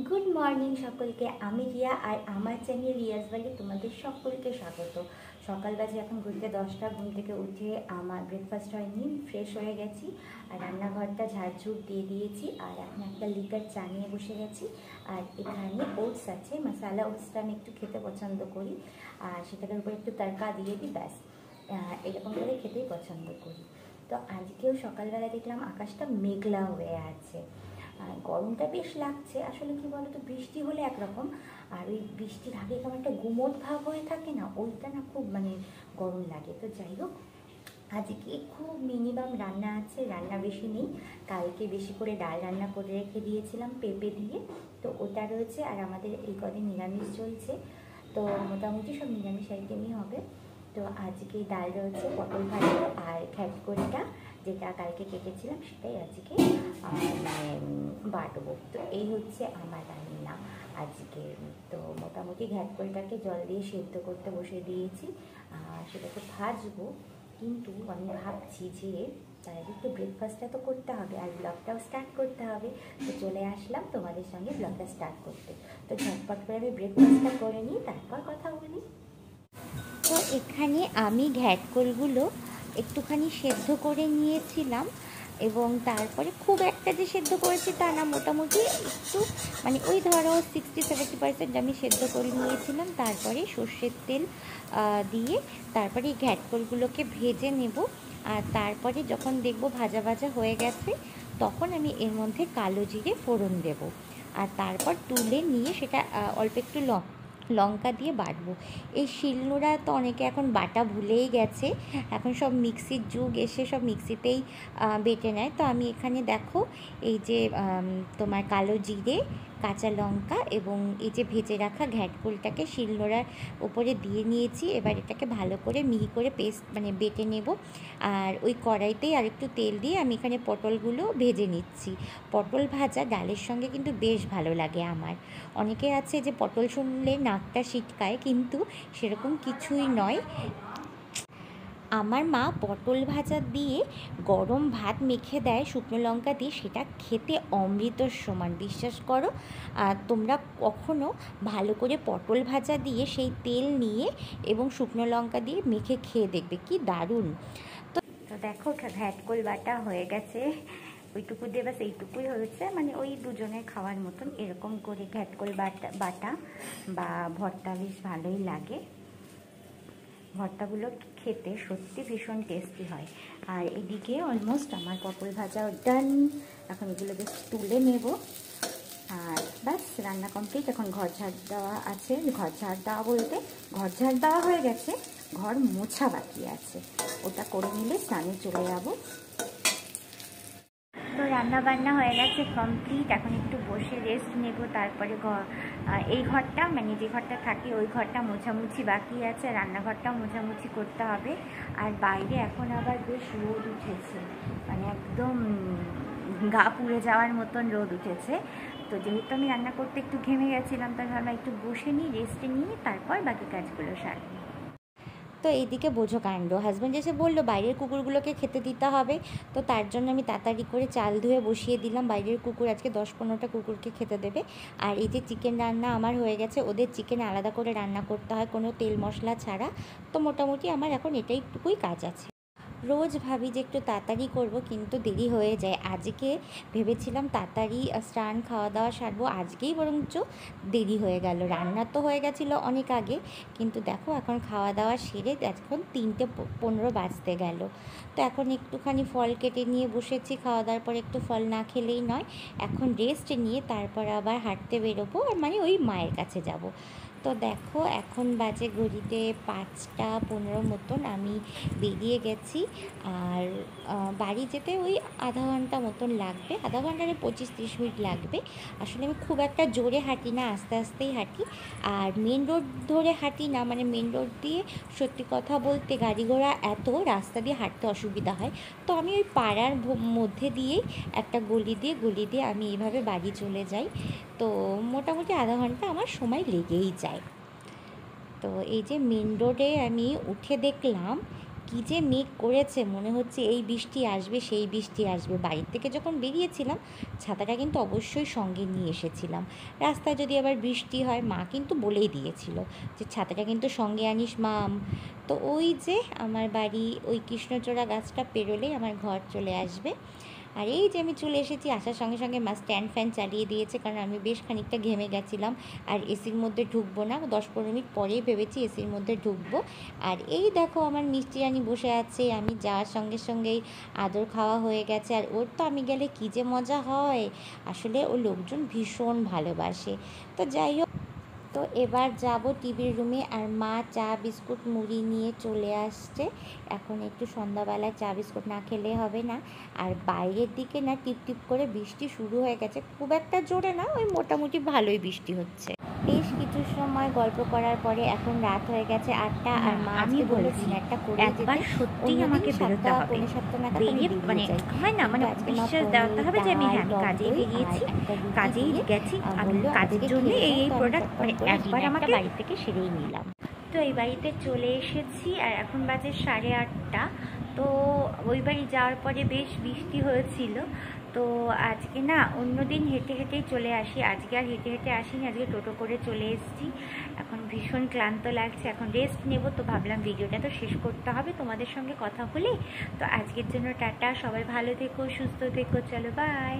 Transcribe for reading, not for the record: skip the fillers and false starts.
Good morning সকলকে। আমি রিয়া আর আমার চ্যানেল রিয়াজ বালি তোমাদের সকলকে স্বাগত। সকাল বাজে এখন ঘুরতে 10টা। ঘুম থেকে উঠে আমার ব্রেকফাস্ট হয়নি, ফ্রেশ হয়ে গেছি আর রান্নাঘরটা ঝাড়ঝুড় দিয়ে দিয়েছি। আর এখন একটা লিকার চা নিয়ে বসে গেছি। আর এখানে ওটস আছে, মশালা ওটসটা আমি একটু খেতে পছন্দ করি আর সেটার উপরে একটু তড়কা দিয়ে দিই, ব্যাস এরকম করে খেতেই পছন্দ করি। তো আজকেও সকালবেলা দেখলাম আকাশটা মেঘলা হয়ে আছে, গরমটা বেশ লাগছে। আসলে কি বলতো, বৃষ্টি হলে একরকম, আর ওই বৃষ্টির আগে কেমন একটা গুমোট ভাব হয়ে থাকে না, ওইটা না খুব গরম লাগে। তো যাই হোক, আজকে খুব মিনিমাম রান্না আছে, রান্না বেশি নেই। কালকে বেশি করে ডাল রান্না করে রেখে দিয়েছিলাম পেঁপে দিয়ে, তো ওটা রয়েছে। আর আমাদের এই কদিন নিরামিষ চলছে, তো মোটামুটি সব নিরামিষ আইটেমই হবে। তো আজকে ডাল রয়েছে, পটল ভাজা আর ঘ্যাটকড়িটা যেটা কালকে কেটেছিলাম সেটাই আজকে বাটবো। তো এই হচ্ছে আমার রান্না আজকে। তো মোটামুটি ঘ্যাটকড়িটাকে জল দিয়ে সেদ্ধ করতে বসে দিয়েছি, সেটাকে ভাজবো। কিন্তু আমি ভাবছি যে তার একটু ব্রেকফাস্টটা তো করতে হবে আর ব্লগটাও স্টার্ট করতে হবে। তো চলে আসলাম তোমাদের সঙ্গে ব্লগটা স্টার্ট করতে। তো ঝটপট করে আমি ব্রেকফাস্টটা করে নিই, তারপর কথা বলি। তো এখানে আমি ঘ্যাটকলগুলো একটুখানি সেদ্ধ করে নিয়েছিলাম, এবং তারপরে খুব একটা যে সেদ্ধ করেছি তা না, মোটামুটি একটু ওই ধরো 60-70% আমি সেদ্ধ করে নিয়েছিলাম। তারপরে সর্ষের তেল দিয়ে তারপরে এই ঘ্যাটকলগুলোকে ভেজে নেব। আর তারপরে যখন দেখব ভাজা ভাজা হয়ে গেছে, তখন আমি এর মধ্যে কালো জিরে ফোড়ন দেব। আর তারপর তুলে নিয়ে সেটা অল্প একটু লঙ্কা দিয়ে বাটবো। এই শিলনোড়া তো অনেকে এখন বাটা ভুলেই গেছে, এখন সব মিক্সির যুগ এসে সব মিক্সিতেই বেটে নেয়। তো আমি এখানে দেখো এই যে তোমার কালো জিরে, কাঁচা লঙ্কা এবং এই যে ভেজে রাখা ঘ্যাটকলটাকে শিলনোড়ার উপরে দিয়ে নিয়েছি। এবার এটাকে ভালো করে মিহি করে পেস্ট বেটে নেব। আর ওই কড়াইতেই আর একটু তেল দিয়ে আমি এখানে পটলগুলো ভেজে নিচ্ছি। পটল ভাজা ডালের সঙ্গে কিন্তু বেশ ভালো লাগে আমার। অনেকে আছে যে পটল শুনলে নাকটা সিটকায়, কিন্তু সেরকম কিছুই নয়। আমার মা পটল ভাজা দিয়ে গরম ভাত মেখে দেয় শুকনো লঙ্কা দিয়ে, সেটা খেতে অমৃতর সমান, বিশ্বাস করো। তোমরা কখনো ভালো করে পটল ভাজা দিয়ে সেই তেল নিয়ে এবং শুকনো লঙ্কা দিয়ে মেখে খেয়ে দেখবে, কি দারুণ। তো দেখো ঘ্যাটকল বাটা হয়ে গেছে, ওইটুকু দিয়ে বাস এইটুকুই হয়েছে, ওই দুজনের খাওয়ার মতন। এরকম করে ঘ্যাটকল বাটা বা ভর্তা বেশ ভালোই লাগে। ভর্তাগুলো খেতে সত্যি ভীষণ টেস্টি হয়। আর এদিকে অলমোস্ট আমার পটল ভাজা ডান। এখন এগুলো বেশ তুলে নেব আর ব্যাস রান্না কমপ্লিট। এখন ঘর ঝাড় দেওয়া আছে, ঘর ঝাড় দেওয়া বলতে ঘর ঝাড় দেওয়া হয়ে গেছে, ঘর মোছা বাকি আছে, ওটা করে নিলে স্নানে চলে যাবো। তো রান্না বান্না হয়ে গেছে কমপ্লিট, এখন একটু বসে রেস্ট নেব। তারপরে এই ঘরটা যে ঘরটা থাকি ওই ঘরটা মোছামুছি বাকি আছে, রান্নাঘরটাও মোছামুছি করতে হবে। আর বাইরে এখন আবার বেশ রোদ উঠেছে, একদম গা পুড়ে যাওয়ার মতন রোদ উঠেছে। তো যেহেতু আমি রান্না করতে একটু ঘেমে গেছিলাম, তাই ভাবলাম একটু বসে নিই, রেস্ট নিয়ে তারপর বাকি কাজগুলো সারব। তো এইদিকে বোঝো কাণ্ড, হাজব্যান্ড এসে বললো বাইরের কুকুরগুলোকে খেতে দিতে হবে। তো তার জন্য আমি তাড়াতাড়ি করে চাল ধুয়ে বসিয়ে দিলাম। বাইরের কুকুর আজকে 10-15টা কুকুরকে খেতে দেবে। আর এই যে চিকেন রান্না আমার হয়ে গেছে, ওদের চিকেন আলাদা করে রান্না করতে হয় কোনো তেল মশলা ছাড়া। তো মোটামুটি আমার এখন এটাইটুকুই কাজ আছে। রোজ ভাবি যে একটু তাড়াতাড়ি করব, কিন্তু দেরি হয়ে যায়। আজকে ভেবেছিলাম তাড়াতাড়ি স্নান খাওয়া দাওয়া সারবো, আজকেই বরঞ্চ দেরি হয়ে গেল। রান্না তো হয়ে গেছিলো অনেক আগে, কিন্তু দেখো এখন খাওয়া দাওয়া সেরে এখন 3:15 বাজতে গেল। তো এখন একটুখানি ফল কেটে নিয়ে বসেছি, খাওয়া দাওয়ার পর একটু ফল না খেলেই নয়। এখন রেস্ট নিয়ে তারপর আবার হাঁটতে বেরোবো, আর ওই মায়ের কাছে যাব। তো দেখো এখন বাজে ঘড়িতে 5টা 15 মতন, আমি বেরিয়ে গেছি। আর বাড়ি যেতে ওই আধা ঘন্টা মতন লাগবে, আধা ঘন্টা 25-30 মিনিট লাগবে। আসলে আমি খুব একটা জোরে হাঁটি না, আস্তে আস্তেই হাঁটি। আর মেন রোড ধরে হাঁটি না, মেন রোড দিয়ে সত্যি কথা বলতে গাড়ি ঘোড়া এত, রাস্তা দিয়ে হাঁটতে অসুবিধা হয়। তো আমি ওই পাড়ার মধ্যে দিয়েই একটা গলি দিয়ে আমি এইভাবে বাড়ি চলে যাই। তো মোটামুটি আধা ঘন্টা আমার সময় লেগেই যায়। তো এই যে মেন রোডে আমি উঠে দেখলাম কী যে মেঘ করেছে, মনে হচ্ছে এই বৃষ্টি আসবে সেই বৃষ্টি আসবে। বাড়ির থেকে যখন বেরিয়েছিলাম ছাতাটা কিন্তু অবশ্যই সঙ্গে নিয়ে এসেছিলাম। রাস্তায় যদি আবার বৃষ্টি হয়, মা কিন্তু বলেই দিয়েছিল যে ছাতাটা কিন্তু সঙ্গে আনিস মাম। তো ওই যে আমার বাড়ি ওই কৃষ্ণচূড়া গাছটা পেরোলেই আমার ঘর চলে আসবে। আর এই যে আমি চলে এসেছি, আসার সঙ্গে সঙ্গে মা স্ট্যান্ড ফ্যান চালিয়ে দিয়েছে, কারণ আমি বেশ খানিকটা ঘেমে গেছিলাম। আর এসির মধ্যে ঢুকবো না, 10-15 মিনিট পরেই ভেবেছি এসির মধ্যে ঢুকবো। আর এই দেখো আমার মিষ্টি রানী বসে আছে, আমি যাওয়ার সঙ্গে সঙ্গেই আদর খাওয়া হয়ে গেছে। আর ওর তো আমি গেলে কী যে মজা হয়, আসলে ও লোকজন ভীষণ ভালোবাসে। তো যাই হোক, তো এবার যাব টিভির রুমে, আর মা চা বিস্কুট মুড়ি নিয়ে চলে আসছে। এখন একটু সন্ধ্যাবেলায় চা বিস্কুট না খেলে হবে না। আর বাইরের দিকে না টিপ টিপ করে বৃষ্টি শুরু হয়ে গেছে, খুব একটা জোরে না, ওই মোটামুটি ভালোই বৃষ্টি হচ্ছে। বেশ কিছু সময় গল্প করার পরে এখন রাত হয়ে গেছে 8টা। আর মা আমি বলেছি ডিনারটা করে একবার সত্যি আমাকে বেরোতে হবে, বেরিয়ে মানে হয় না, মানে বিশ্বাস দেওয়াতে হবে যে আমি হ্যাঁ আমি কাজেই বেরিয়েছি, কাজেই গেছি, আমি কাজের জন্য এই প্রোডাক্ট মানে একবার আমাকে বাড়ি থেকে সেরেই নিলাম। তো এই বাড়িতে চলে এসেছি আর এখন বাজে 8:30। তো ওই বাড়ি যাওয়ার পরে বেশ বৃষ্টি হয়েছিল। তো আজকে না অন্যদিন হেঁটে হেঁটেই চলে আসি, আজকে আর হেঁটে হেঁটে আসিনি, আজকে টোটো করে চলে এসেছি। এখন ভীষণ ক্লান্ত লাগছে, এখন রেস্ট নেব। তো ভাবলাম ভিডিওটা তো শেষ করতে হবে তোমাদের সঙ্গে কথা বলে। তো আজকের জন্য টাটা, সবাই ভালো থেকো, সুস্থ থেকো, চলো বাই।